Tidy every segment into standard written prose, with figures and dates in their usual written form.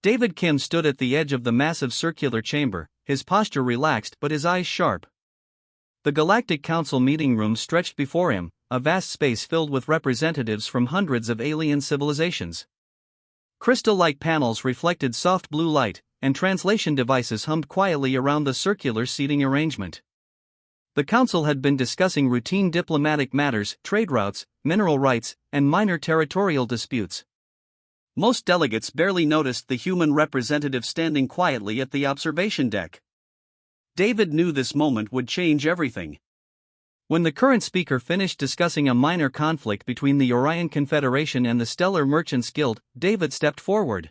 David Kim stood at the edge of the massive circular chamber, his posture relaxed but his eyes sharp. The Galactic Council meeting room stretched before him, a vast space filled with representatives from hundreds of alien civilizations. Crystal-like panels reflected soft blue light, and translation devices hummed quietly around the circular seating arrangement. The council had been discussing routine diplomatic matters, trade routes, mineral rights, and minor territorial disputes. Most delegates barely noticed the human representative standing quietly at the observation deck. David knew this moment would change everything. When the current speaker finished discussing a minor conflict between the Orion Confederation and the Stellar Merchants Guild, David stepped forward.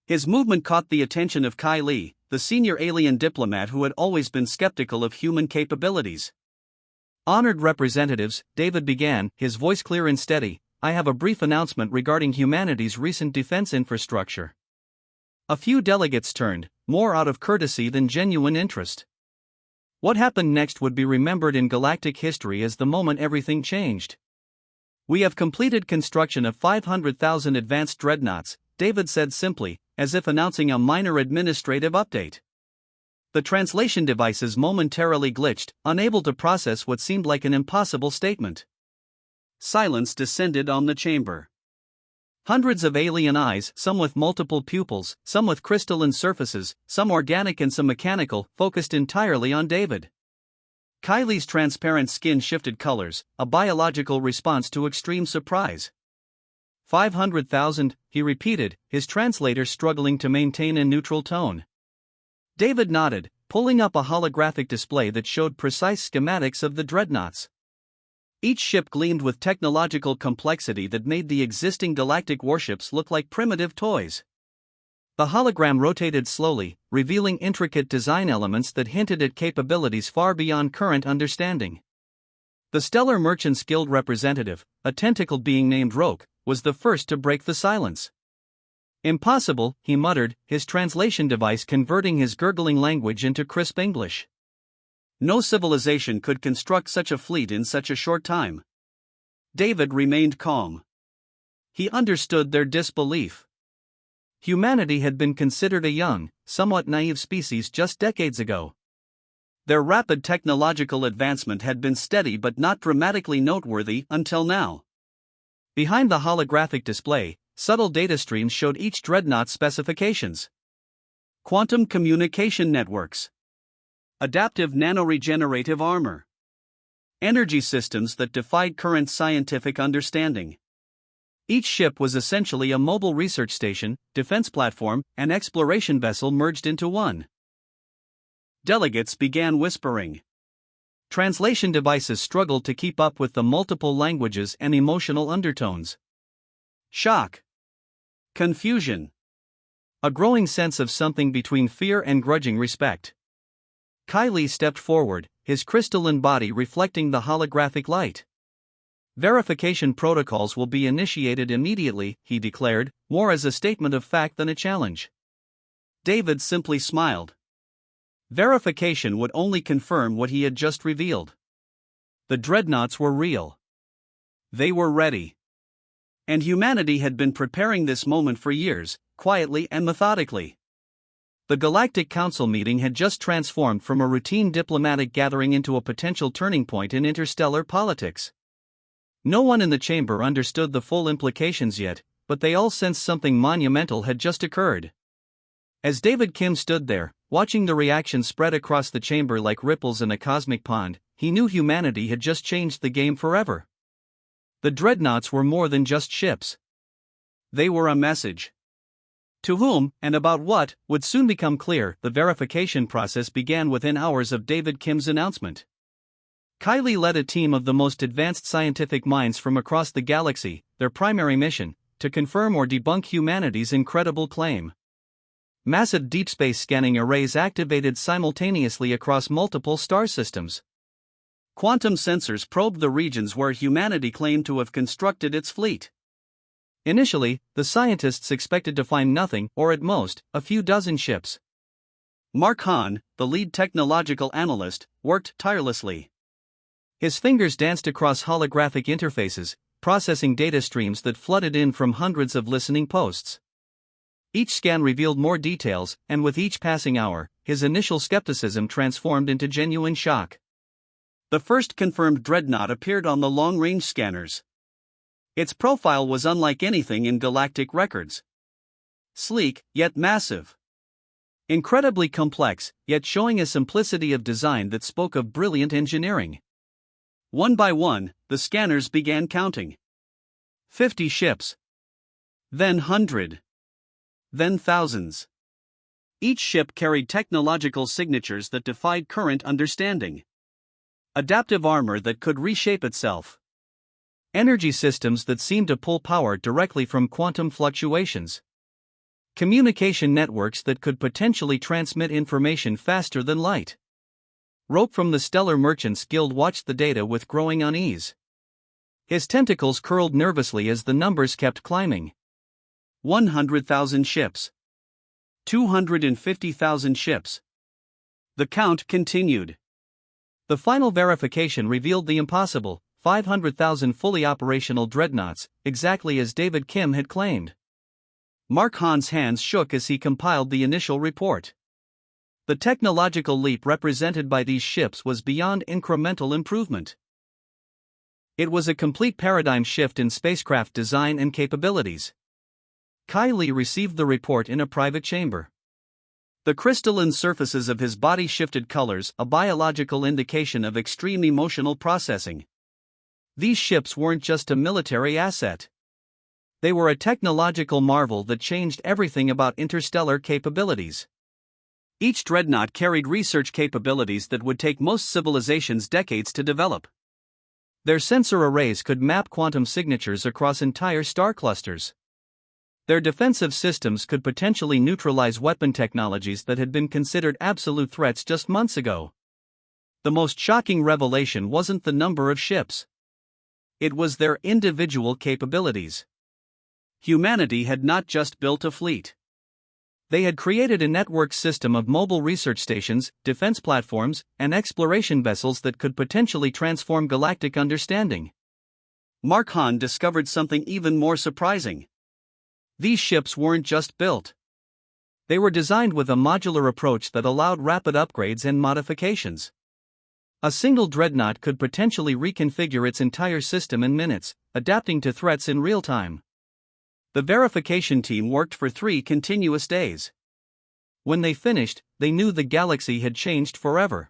His movement caught the attention of Kai Li, the senior alien diplomat who had always been skeptical of human capabilities. Honored representatives, David began, his voice clear and steady, I have a brief announcement regarding humanity's recent defense infrastructure. A few delegates turned, more out of courtesy than genuine interest. What happened next would be remembered in galactic history as the moment everything changed. We have completed construction of 500,000 advanced dreadnoughts, David said simply, as if announcing a minor administrative update. The translation devices momentarily glitched, unable to process what seemed like an impossible statement. Silence descended on the chamber. Hundreds of alien eyes, some with multiple pupils, some with crystalline surfaces, some organic and some mechanical, focused entirely on David. Kylie's transparent skin shifted colors, a biological response to extreme surprise. 500,000, he repeated, his translator struggling to maintain a neutral tone. David nodded, pulling up a holographic display that showed precise schematics of the dreadnoughts. Each ship gleamed with technological complexity that made the existing galactic warships look like primitive toys. The hologram rotated slowly, revealing intricate design elements that hinted at capabilities far beyond current understanding. The Stellar Merchants Guild representative, a tentacled being named Roke, was the first to break the silence. Impossible, he muttered, his translation device converting his gurgling language into crisp English. No civilization could construct such a fleet in such a short time. David remained calm. He understood their disbelief. Humanity had been considered a young, somewhat naive species just decades ago. Their rapid technological advancement had been steady but not dramatically noteworthy until now. Behind the holographic display, subtle data streams showed each dreadnought's specifications. Quantum communication networks. Adaptive nanoregenerative armor. Energy systems that defied current scientific understanding. Each ship was essentially a mobile research station, defense platform, and exploration vessel merged into one. Delegates began whispering. Translation devices struggled to keep up with the multiple languages and emotional undertones. Shock. Confusion. A growing sense of something between fear and grudging respect. Kylie stepped forward, his crystalline body reflecting the holographic light. Verification protocols will be initiated immediately, he declared, more as a statement of fact than a challenge. David simply smiled. Verification would only confirm what he had just revealed. The dreadnoughts were real. They were ready. And humanity had been preparing this moment for years, quietly and methodically. The Galactic Council meeting had just transformed from a routine diplomatic gathering into a potential turning point in interstellar politics. No one in the chamber understood the full implications yet, but they all sensed something monumental had just occurred. As David Kim stood there, watching the reaction spread across the chamber like ripples in a cosmic pond, he knew humanity had just changed the game forever. The dreadnoughts were more than just ships. They were a message. To whom, and about what, would soon become clear. The verification process began within hours of David Kim's announcement. Kylie led a team of the most advanced scientific minds from across the galaxy, their primary mission, to confirm or debunk humanity's incredible claim. Massive deep space scanning arrays activated simultaneously across multiple star systems. Quantum sensors probed the regions where humanity claimed to have constructed its fleet. Initially, the scientists expected to find nothing, or at most, a few dozen ships. Mark Hahn, the lead technological analyst, worked tirelessly. His fingers danced across holographic interfaces, processing data streams that flooded in from hundreds of listening posts. Each scan revealed more details, and with each passing hour, his initial skepticism transformed into genuine shock. The first confirmed dreadnought appeared on the long-range scanners. Its profile was unlike anything in galactic records. Sleek, yet massive. Incredibly complex, yet showing a simplicity of design that spoke of brilliant engineering. One by one, the scanners began counting. 50 ships. Then 100. Then thousands. Each ship carried technological signatures that defied current understanding. Adaptive armor that could reshape itself. Energy systems that seemed to pull power directly from quantum fluctuations. Communication networks that could potentially transmit information faster than light. Rope from the Stellar Merchants Guild watched the data with growing unease. His tentacles curled nervously as the numbers kept climbing. 100,000 ships. 250,000 ships. The count continued. The final verification revealed the impossible: 500,000 fully operational dreadnoughts, exactly as David Kim had claimed. Mark Hahn's hands shook as he compiled the initial report. The technological leap represented by these ships was beyond incremental improvement. It was a complete paradigm shift in spacecraft design and capabilities. Kai Li received the report in a private chamber. The crystalline surfaces of his body shifted colors, a biological indication of extreme emotional processing. These ships weren't just a military asset. They were a technological marvel that changed everything about interstellar capabilities. Each dreadnought carried research capabilities that would take most civilizations decades to develop. Their sensor arrays could map quantum signatures across entire star clusters. Their defensive systems could potentially neutralize weapon technologies that had been considered absolute threats just months ago. The most shocking revelation wasn't the number of ships. It was their individual capabilities. Humanity had not just built a fleet. They had created a network system of mobile research stations, defense platforms, and exploration vessels that could potentially transform galactic understanding. Mark Hahn discovered something even more surprising. These ships weren't just built. They were designed with a modular approach that allowed rapid upgrades and modifications. A single dreadnought could potentially reconfigure its entire system in minutes, adapting to threats in real time. The verification team worked for 3 continuous days. When they finished, they knew the galaxy had changed forever.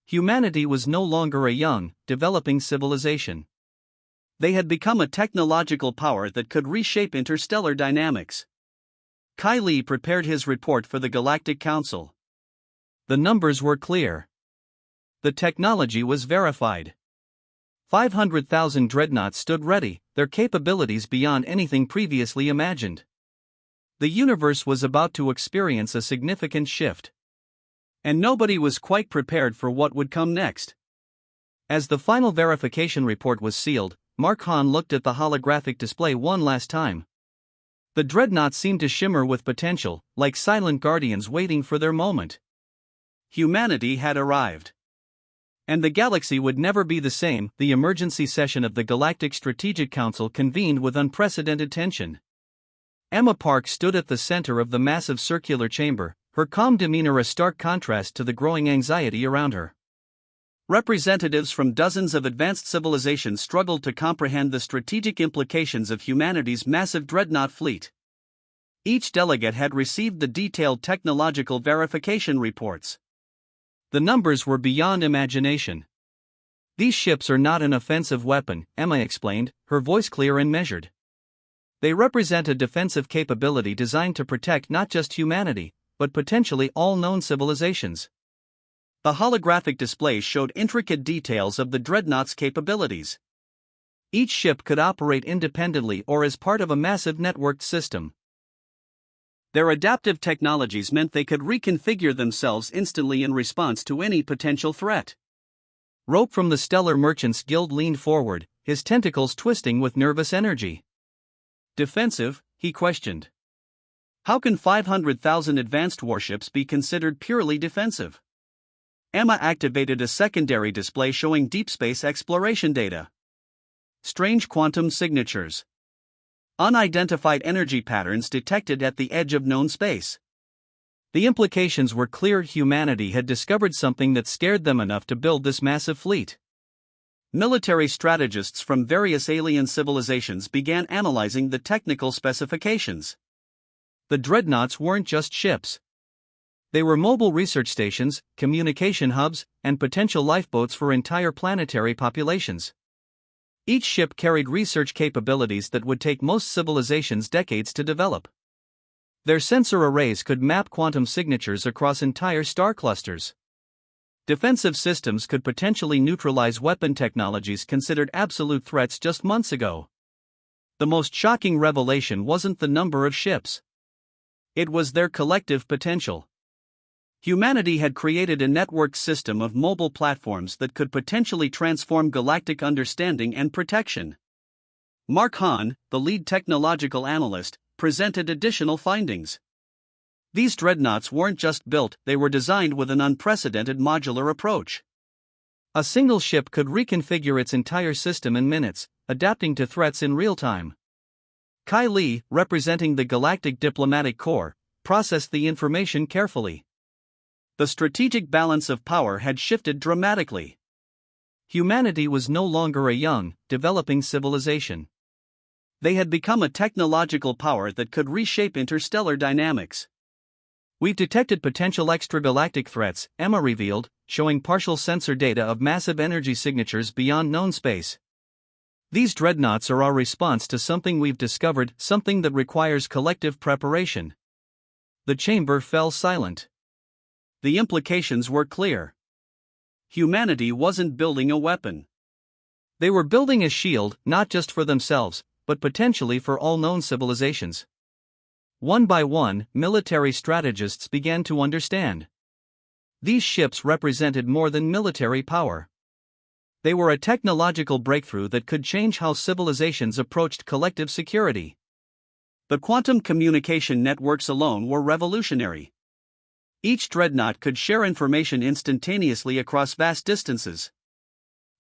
Humanity was no longer a young, developing civilization. They had become a technological power that could reshape interstellar dynamics. Kai Li prepared his report for the Galactic Council. The numbers were clear. The technology was verified. 500,000 dreadnoughts stood ready, their capabilities beyond anything previously imagined. The universe was about to experience a significant shift. And nobody was quite prepared for what would come next. As the final verification report was sealed, Mark Hahn looked at the holographic display one last time. The dreadnoughts seemed to shimmer with potential, like silent guardians waiting for their moment. Humanity had arrived. And the galaxy would never be the same. The emergency session of the Galactic Strategic Council convened with unprecedented tension. Emma Park stood at the center of the massive circular chamber, her calm demeanor a stark contrast to the growing anxiety around her. Representatives from dozens of advanced civilizations struggled to comprehend the strategic implications of humanity's massive dreadnought fleet. Each delegate had received the detailed technological verification reports. The numbers were beyond imagination. These ships are not an offensive weapon, Emma explained, her voice clear and measured. They represent a defensive capability designed to protect not just humanity, but potentially all known civilizations. The holographic display showed intricate details of the dreadnought's capabilities. Each ship could operate independently or as part of a massive networked system. Their adaptive technologies meant they could reconfigure themselves instantly in response to any potential threat. Rope from the Stellar Merchants Guild leaned forward, his tentacles twisting with nervous energy. Defensive, he questioned. How can 500,000 advanced warships be considered purely defensive? Emma activated a secondary display showing deep space exploration data. Strange quantum signatures. Unidentified energy patterns detected at the edge of known space. The implications were clear: humanity had discovered something that scared them enough to build this massive fleet. Military strategists from various alien civilizations began analyzing the technical specifications. The Dreadnoughts weren't just ships. They were mobile research stations, communication hubs, and potential lifeboats for entire planetary populations. Each ship carried research capabilities that would take most civilizations decades to develop. Their sensor arrays could map quantum signatures across entire star clusters. Defensive systems could potentially neutralize weapon technologies considered absolute threats just months ago. The most shocking revelation wasn't the number of ships. It was their collective potential. Humanity had created a networked system of mobile platforms that could potentially transform galactic understanding and protection. Mark Hahn, the lead technological analyst, presented additional findings. These dreadnoughts weren't just built, they were designed with an unprecedented modular approach. A single ship could reconfigure its entire system in minutes, adapting to threats in real time. Kai Li, representing the Galactic Diplomatic Corps, processed the information carefully. The strategic balance of power had shifted dramatically. Humanity was no longer a young, developing civilization. They had become a technological power that could reshape interstellar dynamics. "We've detected potential extragalactic threats," Emma revealed, showing partial sensor data of massive energy signatures beyond known space. "These dreadnoughts are our response to something we've discovered, something that requires collective preparation." The chamber fell silent. The implications were clear. Humanity wasn't building a weapon. They were building a shield, not just for themselves, but potentially for all known civilizations. One by one, military strategists began to understand. These ships represented more than military power. They were a technological breakthrough that could change how civilizations approached collective security. The quantum communication networks alone were revolutionary. Each dreadnought could share information instantaneously across vast distances.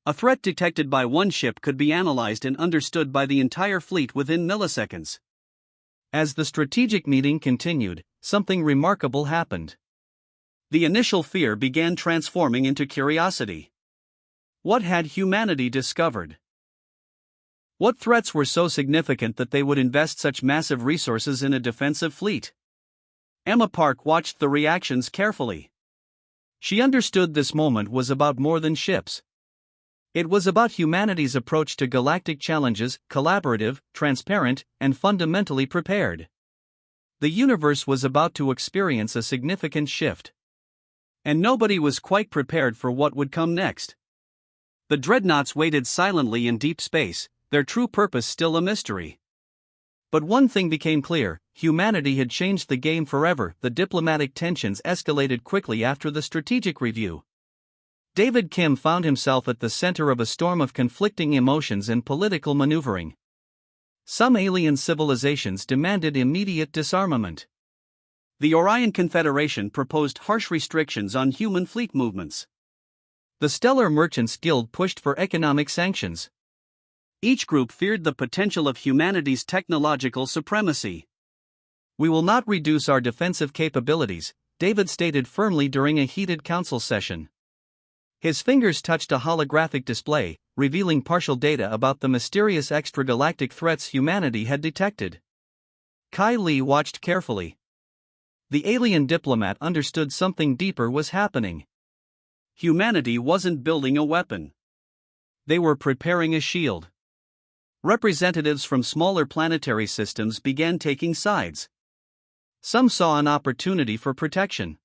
A threat detected by one ship could be analyzed and understood by the entire fleet within milliseconds. As the strategic meeting continued, something remarkable happened. The initial fear began transforming into curiosity. What had humanity discovered? What threats were so significant that they would invest such massive resources in a defensive fleet? Emma Park watched the reactions carefully. She understood this moment was about more than ships. It was about humanity's approach to galactic challenges: collaborative, transparent, and fundamentally prepared. The universe was about to experience a significant shift. And nobody was quite prepared for what would come next. The dreadnoughts waited silently in deep space, their true purpose still a mystery. But one thing became clear: humanity had changed the game forever. The diplomatic tensions escalated quickly after the strategic review. David Kim found himself at the center of a storm of conflicting emotions and political maneuvering. Some alien civilizations demanded immediate disarmament. The Orion Confederation proposed harsh restrictions on human fleet movements. The Stellar Merchants Guild pushed for economic sanctions. Each group feared the potential of humanity's technological supremacy. "We will not reduce our defensive capabilities," David stated firmly during a heated council session. His fingers touched a holographic display, revealing partial data about the mysterious extragalactic threats humanity had detected. Kai Li watched carefully. The alien diplomat understood something deeper was happening. Humanity wasn't building a weapon. They were preparing a shield. Representatives from smaller planetary systems began taking sides. Some saw an opportunity for protection.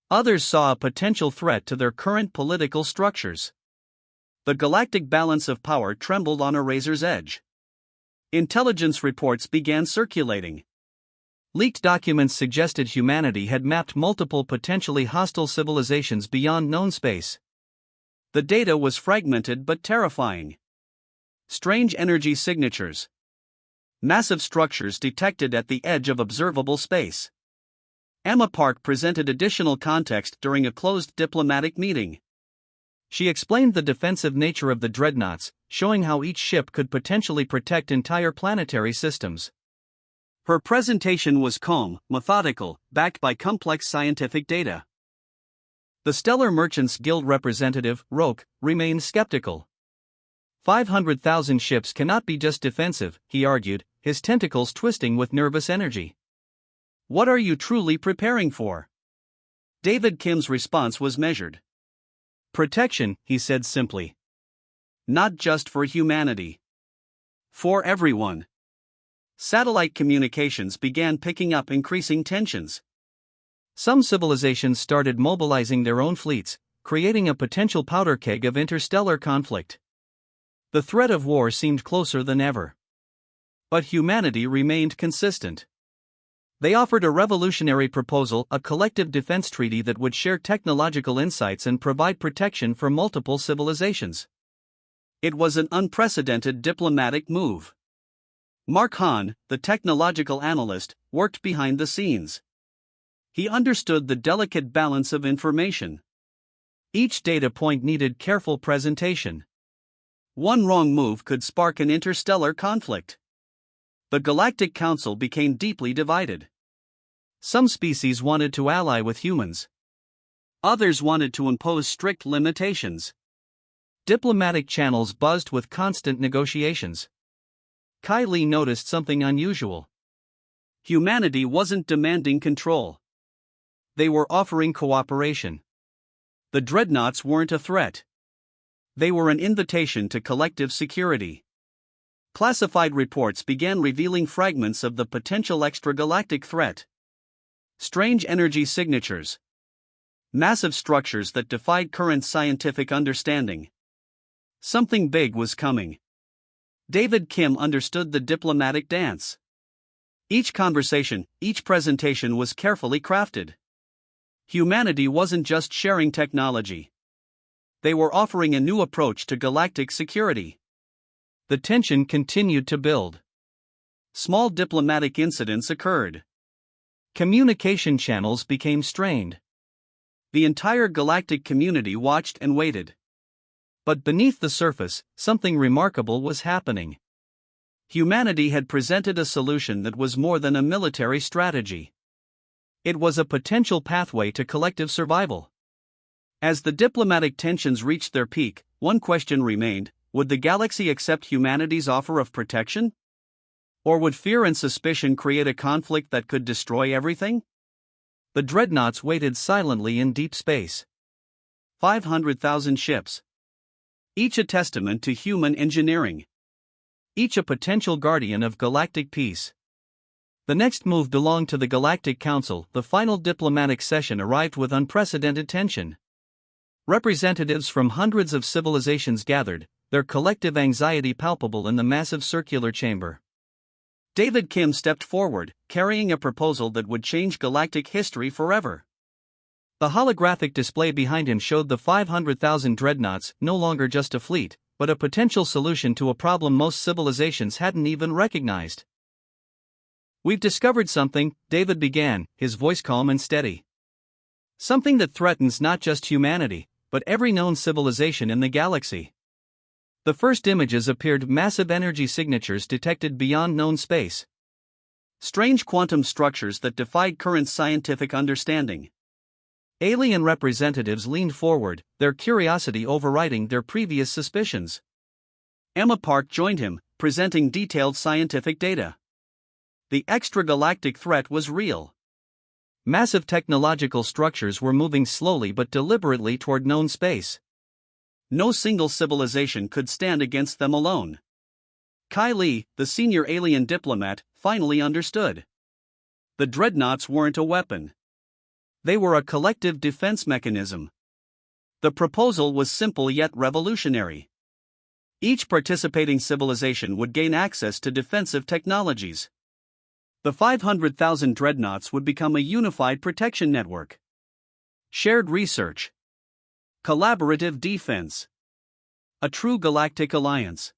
Others saw a potential threat to their current political structures. The galactic balance of power trembled on a razor's edge. Intelligence reports began circulating. Leaked documents suggested humanity had mapped multiple potentially hostile civilizations beyond known space. The data was fragmented but terrifying. Strange energy signatures. Massive structures detected at the edge of observable space. Emma Park presented additional context during a closed diplomatic meeting. She explained the defensive nature of the Dreadnoughts, showing how each ship could potentially protect entire planetary systems. Her presentation was calm, methodical, backed by complex scientific data. The Stellar Merchants Guild representative, Roke, remained skeptical. 500,000 ships cannot be just defensive, he argued, his tentacles twisting with nervous energy. What are you truly preparing for? David Kim's response was measured. Protection, he said simply. Not just for humanity. For everyone. Satellite communications began picking up increasing tensions. Some civilizations started mobilizing their own fleets, creating a potential powder keg of interstellar conflict. The threat of war seemed closer than ever. But humanity remained consistent. They offered a revolutionary proposal, a collective defense treaty that would share technological insights and provide protection for multiple civilizations. It was an unprecedented diplomatic move. Mark Hahn, the technological analyst, worked behind the scenes. He understood the delicate balance of information. Each data point needed careful presentation. One wrong move could spark an interstellar conflict. The Galactic Council became deeply divided. Some species wanted to ally with humans. Others wanted to impose strict limitations. Diplomatic channels buzzed with constant negotiations. Kai Li noticed something unusual. Humanity wasn't demanding control. They were offering cooperation. The Dreadnoughts weren't a threat. They were an invitation to collective security. Classified reports began revealing fragments of the potential extragalactic threat. Strange energy signatures. Massive structures that defied current scientific understanding. Something big was coming. David Kim understood the diplomatic dance. Each conversation, each presentation was carefully crafted. Humanity wasn't just sharing technology. They were offering a new approach to galactic security. The tension continued to build. Small diplomatic incidents occurred. Communication channels became strained. The entire galactic community watched and waited. But beneath the surface, something remarkable was happening. Humanity had presented a solution that was more than a military strategy. It was a potential pathway to collective survival. As the diplomatic tensions reached their peak, one question remained: would the galaxy accept humanity's offer of protection? Or would fear and suspicion create a conflict that could destroy everything? The Dreadnoughts waited silently in deep space. 500,000 ships. Each a testament to human engineering. Each a potential guardian of galactic peace. The next move belonged to the Galactic Council. The final diplomatic session arrived with unprecedented tension. Representatives from hundreds of civilizations gathered, their collective anxiety palpable in the massive circular chamber. David Kim stepped forward, carrying a proposal that would change galactic history forever. The holographic display behind him showed the 500,000 Dreadnoughts, no longer just a fleet, but a potential solution to a problem most civilizations hadn't even recognized. We've discovered something, David began, his voice calm and steady. Something that threatens not just humanity, but every known civilization in the galaxy. The first images appeared: massive energy signatures detected beyond known space. Strange quantum structures that defied current scientific understanding. Alien representatives leaned forward, their curiosity overriding their previous suspicions. Emma Park joined him, presenting detailed scientific data. The extragalactic threat was real. Massive technological structures were moving slowly but deliberately toward known space. No single civilization could stand against them alone. Kai Li, the senior alien diplomat, finally understood. The Dreadnoughts weren't a weapon. They were a collective defense mechanism. The proposal was simple yet revolutionary. Each participating civilization would gain access to defensive technologies. The 500,000 Dreadnoughts would become a unified protection network. Shared research. Collaborative defense. A true galactic alliance.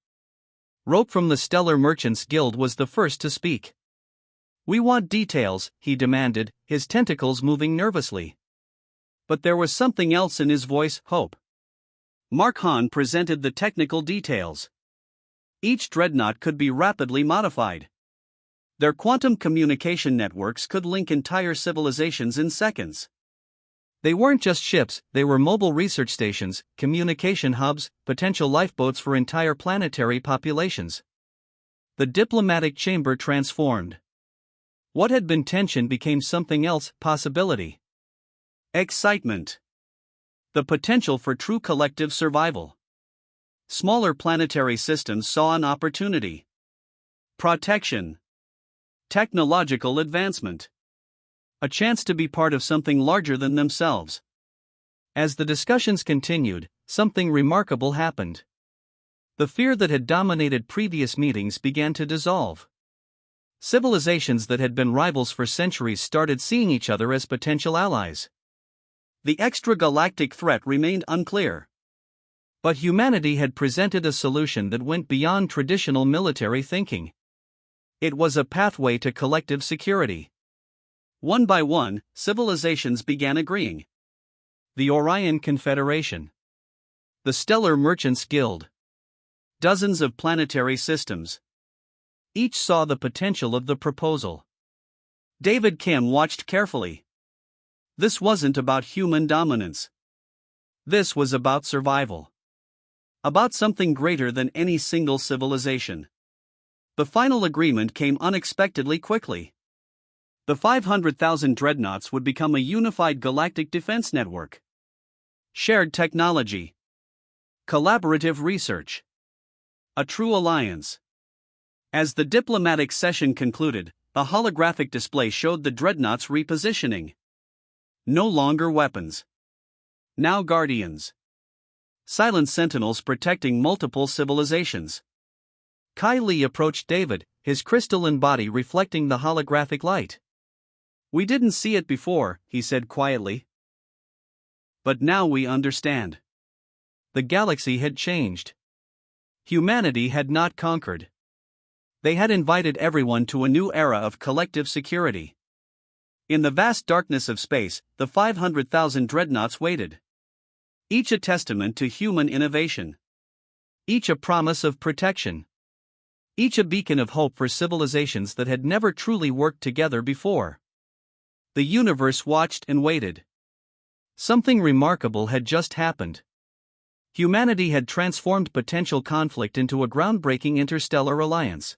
Rope from the Stellar Merchants Guild was the first to speak. We want details, he demanded, his tentacles moving nervously. But there was something else in his voice: hope. Mark Hahn presented the technical details. Each dreadnought could be rapidly modified. Their quantum communication networks could link entire civilizations in seconds. They weren't just ships, they were mobile research stations, communication hubs, potential lifeboats for entire planetary populations. The diplomatic chamber transformed. What had been tension became something else: possibility. Excitement. The potential for true collective survival. Smaller planetary systems saw an opportunity. Protection. Technological advancement. A chance to be part of something larger than themselves. As the discussions continued, something remarkable happened. The fear that had dominated previous meetings began to dissolve. Civilizations that had been rivals for centuries started seeing each other as potential allies. The extragalactic threat remained unclear. But humanity had presented a solution that went beyond traditional military thinking. It was a pathway to collective security. One by one, civilizations began agreeing. The Orion Confederation. The Stellar Merchants Guild. Dozens of planetary systems. Each saw the potential of the proposal. David Kim watched carefully. This wasn't about human dominance. This was about survival. About something greater than any single civilization. The final agreement came unexpectedly quickly. The 500,000 dreadnoughts would become a unified galactic defense network. Shared technology. Collaborative research. A true alliance. As the diplomatic session concluded, a holographic display showed the dreadnoughts repositioning. No longer weapons. Now guardians. Silent sentinels protecting multiple civilizations. Kai Li approached David, his crystalline body reflecting the holographic light. "We didn't see it before," he said quietly. "But now we understand." The galaxy had changed. Humanity had not conquered. They had invited everyone to a new era of collective security. In the vast darkness of space, the 500,000 dreadnoughts waited. Each a testament to human innovation. Each a promise of protection. Each a beacon of hope for civilizations that had never truly worked together before. The universe watched and waited. Something remarkable had just happened. Humanity had transformed potential conflict into a groundbreaking interstellar alliance.